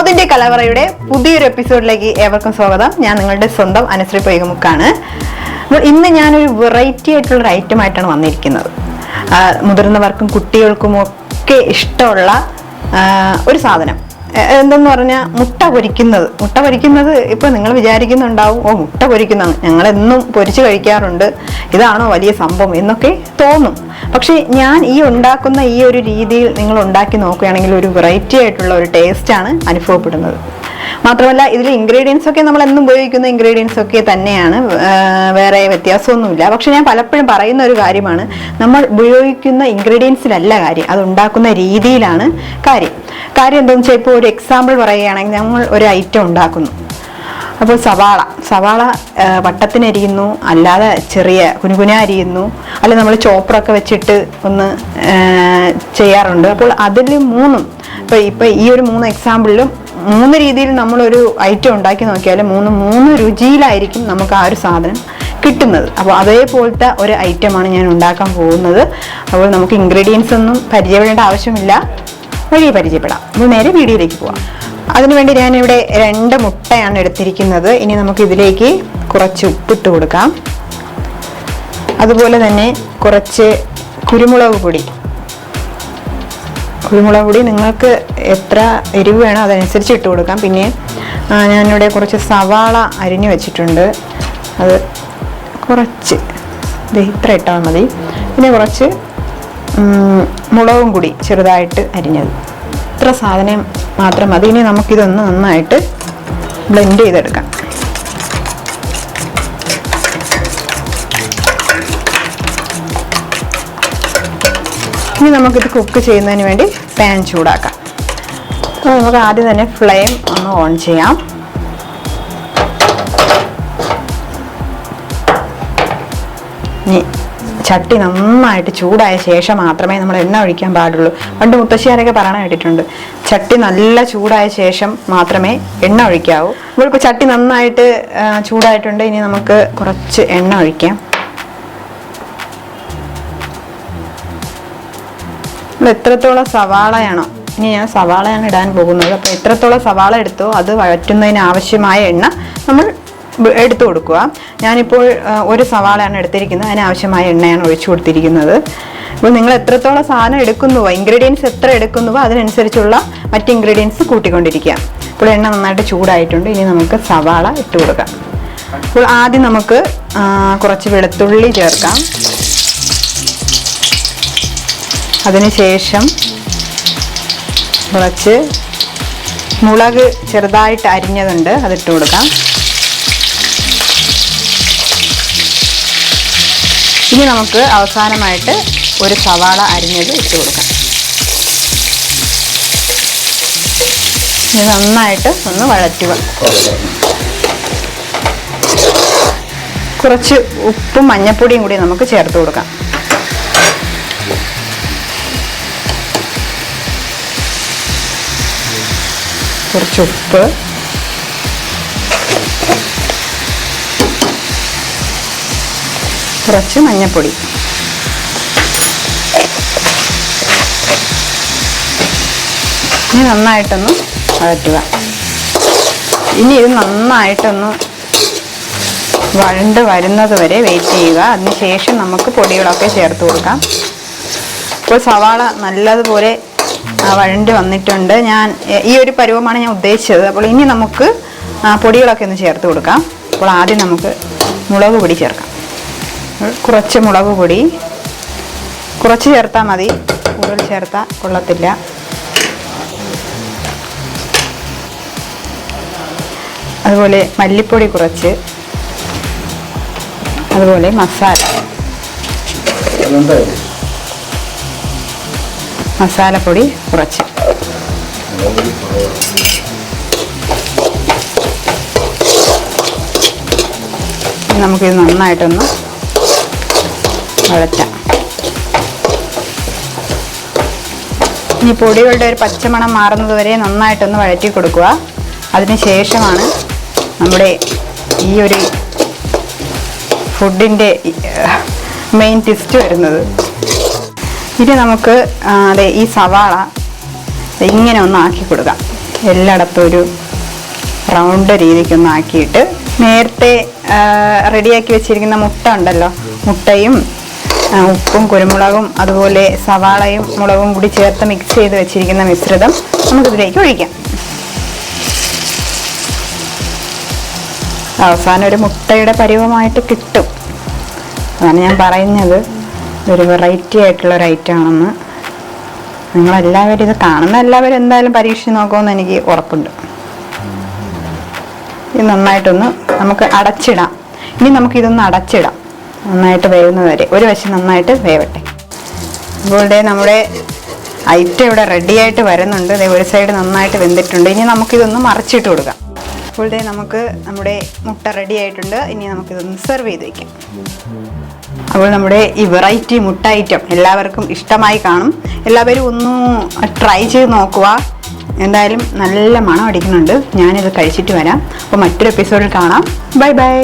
ഫുഡിന്റെ കലവറയുടെ പുതിയൊരു എപ്പിസോഡിലേക്ക് ഏവർക്കും സ്വാഗതം. ഞാൻ നിങ്ങളുടെ സ്വന്തം അനുശ്രീ പൊയ്കമുക്കാണ്. ഇന്ന് ഞാനൊരു വെറൈറ്റി ആയിട്ടുള്ള ഒരു ഐറ്റം ആയിട്ടാണ് വന്നിരിക്കുന്നത്. മുതിർന്നവർക്കും കുട്ടികൾക്കും ഒക്കെ ഇഷ്ടമുള്ള ഒരു സാധനം എന്തെന്ന് പറഞ്ഞാൽ മുട്ട പൊരിക്കുന്നത്. ഇപ്പൊ നിങ്ങൾ വിചാരിക്കുന്നുണ്ടാവും, ഓ മുട്ട പൊരിക്കുന്നതാണ്, ഞങ്ങളെന്നും പൊരിച്ചു കഴിക്കാറുണ്ട്, ഇതാണോ വലിയ സംഭവം എന്നൊക്കെ തോന്നും. പക്ഷെ ഞാൻ ഉണ്ടാക്കുന്ന ഈ ഒരു രീതിയിൽ നിങ്ങൾ ഉണ്ടാക്കി നോക്കുകയാണെങ്കിൽ ഒരു വെറൈറ്റി ആയിട്ടുള്ള ഒരു ടേസ്റ്റാണ് അനുഭവപ്പെടുന്നത്. മാത്രമല്ല ഇതിൽ ഇൻഗ്രീഡിയൻസ് ഒക്കെ നമ്മൾ എന്നും ഉപയോഗിക്കുന്ന ഇൻഗ്രീഡിയൻസ് ഒക്കെ തന്നെയാണ്, വേറെ വ്യത്യാസമൊന്നുമില്ല. പക്ഷെ ഞാൻ പലപ്പോഴും പറയുന്ന ഒരു കാര്യമാണ്, നമ്മൾ ഉപയോഗിക്കുന്ന ഇൻഗ്രീഡിയൻസിലല്ല കാര്യം, അത് ഉണ്ടാക്കുന്ന രീതിയിലാണ് കാര്യം എന്താണെന്ന് വെച്ചാൽ, ഇപ്പോൾ ഒരു എക്സാമ്പിൾ പറയുകയാണെങ്കിൽ, നമ്മൾ ഒരു ഐറ്റം ഉണ്ടാക്കുന്നു. അപ്പോൾ സവാള വട്ടത്തിനരിയുന്നു, അല്ലാതെ ചെറിയ കുനുകുന അരിയുന്നു, അല്ല നമ്മൾ ചോപ്പറൊക്കെ വെച്ചിട്ട് ഒന്ന് ചെയ്യാറുണ്ട്. അപ്പോൾ അതിൽ ഇപ്പം ഈ ഒരു 3 എക്സാമ്പിളിലും 3 രീതിയിൽ നമ്മളൊരു ഐറ്റം ഉണ്ടാക്കി നോക്കിയാൽ 3 രുചിയിലായിരിക്കും നമുക്ക് ആ ഒരു സാധനം കിട്ടുന്നത്. അപ്പോൾ അതേപോലത്തെ ഒരു ഐറ്റമാണ് ഞാൻ ഉണ്ടാക്കാൻ പോകുന്നത്. അപ്പോൾ നമുക്ക് ഇൻഗ്രീഡിയൻസ് ഒന്നും പരിചയപ്പെടേണ്ട ആവശ്യമില്ല, വഴി പരിചയപ്പെടാം. അപ്പോൾ നേരെ വീഡിയോയിലേക്ക് പോവാം. അതിനുവേണ്ടി ഞാനിവിടെ 2 മുട്ടയാണ് എടുത്തിരിക്കുന്നത്. ഇനി നമുക്ക് ഇതിലേക്ക് കുറച്ച് ഉപ്പിട്ട് കൊടുക്കാം. അതുപോലെ തന്നെ കുറച്ച് കുരുമുളക് പൊടി നിങ്ങൾക്ക് എത്ര എരിവ് വേണോ അതനുസരിച്ച് ഇട്ട് കൊടുക്കാം. പിന്നെ ഞാനിവിടെ കുറച്ച് സവാള അരിഞ്ഞു വെച്ചിട്ടുണ്ട്, അത് കുറച്ച് ഇത്ര ഇട്ടാൽ മതി. പിന്നെ കുറച്ച് മുളകും കൂടി ചെറുതായിട്ട് അരിഞ്ഞത്, ഇത്ര സാധനം മാത്രം മതി. ഇനി നമുക്കിതൊന്ന് നന്നായിട്ട് ബ്ലെൻഡ് ചെയ്തെടുക്കാം. ഇനി നമുക്കിത് കുക്ക് ചെയ്യുന്നതിന് വേണ്ടി പാൻ ചൂടാക്കാം. അപ്പോൾ നമുക്ക് ആദ്യം തന്നെ ഫ്ലെയിം ഒന്ന് ഓൺ ചെയ്യാം. ഇനി ചട്ടി നന്നായിട്ട് ചൂടായ ശേഷം മാത്രമേ നമ്മൾ എണ്ണ ഒഴിക്കാൻ പാടുള്ളൂ. പണ്ട് മുത്തശ്ശിയാരൊക്കെ പറയണ കേട്ടിട്ടുണ്ട്, ചട്ടി നല്ല ചൂടായ ശേഷം മാത്രമേ എണ്ണ ഒഴിക്കാവൂ. ഇപ്പോൾ ചട്ടി നന്നായിട്ട് ചൂടായിട്ടുണ്ട്. ഇനി നമുക്ക് കുറച്ച് എണ്ണ ഒഴിക്കാം. നമ്മൾ എത്രത്തോളം സവാളയാണോ, ഇനി ഞാൻ സവാളയാണ് ഇടാൻ പോകുന്നത്, അപ്പോൾ എത്രത്തോളം സവാള എടുത്തോ അത് വഴറ്റുന്നതിന് ആവശ്യമായ എണ്ണ നമ്മൾ എടുത്തു കൊടുക്കുക. ഞാനിപ്പോൾ 1 സവാളയാണ് എടുത്തിരിക്കുന്നത്, അതിനാവശ്യമായ എണ്ണയാണ് ഒഴിച്ചു കൊടുത്തിരിക്കുന്നത്. അപ്പോൾ നിങ്ങൾ എത്രത്തോളം സാധനം എടുക്കുന്നുവോ, ഇൻഗ്രീഡിയൻസ് എത്ര എടുക്കുന്നുവോ അതിനനുസരിച്ചുള്ള മറ്റ് ഇൻഗ്രീഡിയൻസ് കൂട്ടിക്കൊണ്ടിരിക്കുക. ഇപ്പോൾ എണ്ണ നന്നായിട്ട് ചൂടായിട്ടുണ്ട്. ഇനി നമുക്ക് സവാള ഇട്ട് കൊടുക്കാം. അപ്പോൾ ആദ്യം നമുക്ക് കുറച്ച് വെളുത്തുള്ളി ചേർക്കാം. അതിനുശേഷം കുറച്ച് മുളക് ചെറുതായിട്ട് അരിഞ്ഞതുണ്ട്, അതിട്ട് കൊടുക്കാം. ഇനി നമുക്ക് അവസാനമായിട്ട് 1 സവാള അരിഞ്ഞത് ഇട്ട് കൊടുക്കാം. ഇത് നന്നായിട്ട് ഒന്ന് വഴറ്റുക. കുറച്ച് ഉപ്പും മഞ്ഞൾപ്പൊടിയും കൂടി നമുക്ക് ചേർത്ത് കൊടുക്കാം. കുറച്ച് ഉപ്പ്, കുറച്ച് മഞ്ഞൾപ്പൊടി, ഇനി നന്നായിട്ടൊന്ന് വഴറ്റുക. ഇനി ഇത് നന്നായിട്ടൊന്ന് വഴണ്ട് വരുന്നത് വരെ വെയിറ്റ് ചെയ്യുക. അതിനുശേഷം നമുക്ക് പൊടികളൊക്കെ ചേർത്ത് കൊടുക്കാം. ഇപ്പോൾ സവാള നല്ലതുപോലെ വഴണ്ട് വന്നിട്ടുണ്ട്. ഞാൻ ഈ ഒരു പരുവമാണ് ഞാൻ ഉദ്ദേശിച്ചത്. അപ്പോൾ ഇനി നമുക്ക് പൊടികളൊക്കെ ഒന്ന് ചേർത്ത് കൊടുക്കാം. അപ്പോൾ ആദ്യം നമുക്ക് മുളക് പൊടി ചേർക്കാം. കുറച്ച് മുളക് പൊടി കുറച്ച് ചേർത്താൽ മതി, കൂടുതൽ ചേർത്താൽ കൊള്ളത്തില്ല. അതുപോലെ മല്ലിപ്പൊടി കുറച്ച്, അതുപോലെ മസാലപ്പൊടി കുറച്ച്. നമുക്കിത് നന്നായിട്ടൊന്ന് വഴറ്റാം. ഇനി പൊടികളുടെ ഒരു പച്ചമണം മാറുന്നത് വരെ നന്നായിട്ടൊന്ന് വഴറ്റി കൊടുക്കുക. അതിനുശേഷമാണ് നമ്മുടെ ഈ ഒരു ഫുഡിൻ്റെ മെയിൻ ട്വിസ്റ്റ് വരുന്നത്. ഇനി നമുക്ക് ഈ സവാള ഇങ്ങനെ ഒന്ന് ആക്കി കൊടുക്കാം. എല്ലായിടത്തും ഒരു റൗണ്ട് രീതിക്കൊന്ന് ആക്കിയിട്ട് നേരത്തെ റെഡിയാക്കി വെച്ചിരിക്കുന്ന മുട്ട ഉണ്ടല്ലോ, മുട്ടയും ഉപ്പും കുരുമുളകും അതുപോലെ സവാളയും മുളകും കൂടി ചേർത്ത് മിക്സ് ചെയ്ത് വെച്ചിരിക്കുന്ന മിശ്രിതം നമുക്കിതിലേക്ക് ഒഴിക്കാം. അവസാനം ഒരു മുട്ടയുടെ പരുവമായിട്ട് കിട്ടും. അതാണ് ഞാൻ പറയുന്നത്, ഒരു വെറൈറ്റി ആയിട്ടുള്ള ഒരു ഐറ്റം ആണെന്ന്. നിങ്ങളെല്ലാവരും ഇത് കാണുന്ന എല്ലാവരും എന്തായാലും പരീക്ഷിച്ച് നോക്കുമെന്ന് എനിക്ക് ഉറപ്പുണ്ട്. ഇത് നന്നായിട്ടൊന്ന് നമുക്ക് അടച്ചിടാം. ഇനി നമുക്കിതൊന്ന് അടച്ചിടാം, നന്നായിട്ട് വേവുന്നത് വരെ. ഒരു വശം നന്നായിട്ട് വേവട്ടെ. അപ്പോൾ നമ്മുടെ ഐറ്റം ഇവിടെ റെഡി ആയിട്ട് വരുന്നുണ്ട്. ഒരു സൈഡ് നന്നായിട്ട് വെന്തിട്ടുണ്ട്. ഇനി നമുക്കിതൊന്ന് മറിച്ചിട്ട് കൊടുക്കാം. അപ്പോൾ നമുക്ക് നമ്മുടെ മുട്ട റെഡി ആയിട്ടുണ്ട്. ഇനി നമുക്കിതൊന്ന് സെർവ് ചെയ്ത് വയ്ക്കാം. അപ്പോൾ നമ്മുടെ ഈ വെറൈറ്റി മുട്ട ഐറ്റം എല്ലാവർക്കും ഇഷ്ടമായി കാണും. എല്ലാവരും ഒന്ന് ട്രൈ ചെയ്ത് നോക്കുക. എന്തായാലും നല്ല മണം അടിക്കുന്നുണ്ട്. ഞാനിത് കഴിച്ചിട്ട് വരാം. അപ്പോൾ മറ്റൊരു എപ്പിസോഡിൽ കാണാം. Bye bye.